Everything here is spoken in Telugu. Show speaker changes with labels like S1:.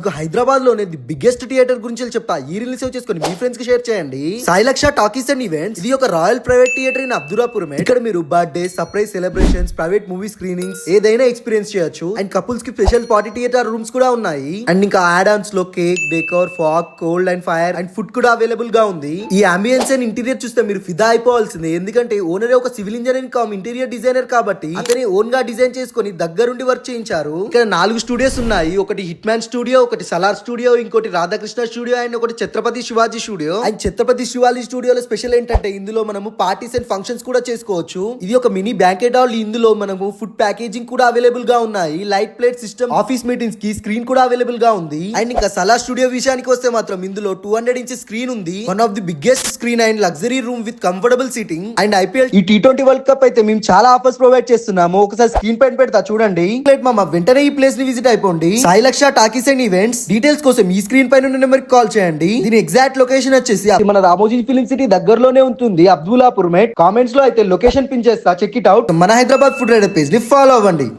S1: మీకు హైదరాబాద్ లోనే ది బిగ్గెస్ట్ థియేటర్ గురించి చెప్తా. ఈ రీల్స్ సేవ్ చేసుకొని మీ ఫ్రెండ్స్ కి షేర్ చేయండి. సాయి లక్ష టాకీస్ అండ్ ఈవెంట్స్. ఇది ఒక royal private theatre in Abdullapur. ఇక్కడ మీరు birthday, surprise celebrations, private movie screenings ఏదైనా ఎక్స్పీరియన్స్ చేయొచ్చు. అండ్ కపుల్స్ కి స్పెషల్ పార్టీ థియేటర్ రూమ్స్ కూడా ఉన్నాయి. అండ్ ఇంకా యాడ్ ఆన్స్ లో cake, decor, fog, cold and fire and food కూడా అవైలబుల్ గా ఉంది. ఈ అంబియన్స్ అండ్ ఇంటీరియర్ చూస్తే మీరు ఫిదా అయిపోవాల్సిందే. ఎందుకంటే ఓనర్ ఒక civil engineer cum interior designer కాబట్టి అతని ఓన్ గా డిజైన్ చేసుకుని దగ్గరుండి వర్క్ చేయించారు. ఇక్కడ 4 స్టూడియోస్ ఉన్నాయి. ఒకటి హిట్ మ్యాన్ స్టూడియో, ఒకటి సలార్ స్టూడియో, ఇంకోటి రాధాకృష్ణ స్టూడియో అండ్ ఒకటి ఛత్రపతి శివాజీ స్టూడియో. అండ్ ఛత్రపతి శివాజీ స్టూడియోలో స్పెషల్ ఏంటంటే ఇందులో మనము పార్టీస్ అండ్ ఫంక్షన్స్ కూడా చేసుకోవచ్చు. ఇది ఒక మినీ బ్యాంకెట్ హాల్. ఇందులో మనము ఫుడ్ ప్యాకేజింగ్ కూడా అవైలబుల్ గా ఉన్నాయి. Light plate system, office meetings కి స్క్రీన్ కూడా అవైలబుల్ గా ఉంది. అండ్ ఇంకా సలార్ స్టూడియో విషయానికి వస్తే మాత్రం ఇందులో 200 ఇంచెస్ స్క్రీన్ ఉంది. One of the biggest screen and luxury room with comfortable seating. And IPL ఈ T20 వరల్డ్ కప్ అయితే మేము చాలా ఆఫర్స్ ప్రొవైడ్ చేస్తున్నాము. ఒకసారి స్క్రీన్ పైన పెడతా చూడండి. వెంటనే ఈ ప్లేస్ ని విజిట్ అయిపోండి. సాయి లక్ష టాకీస్ అండ్ ఈవెంట్స్. డీటెయిల్స్ కోసం ఈ స్క్రీన్ పైన ఉన్న నెంబర్ కి కాల్ చేయండి. దీని ఎగ్జాక్ట్ లొకేషన్ వచ్చేసి మన రామోజీ ఫిలిం సిటీ దగ్గరలోనే ఉంటుంది, అబ్దుల్లాపూర్. కామెంట్స్ లో అయితే లొకేషన్ పిన్ చేస్తా, చెక్ ఇట్ అవుట్. మన హైదరాబాద్ ఫుడ్ రైడర్ పేజ్ ని ఫాలో అవ్వండి.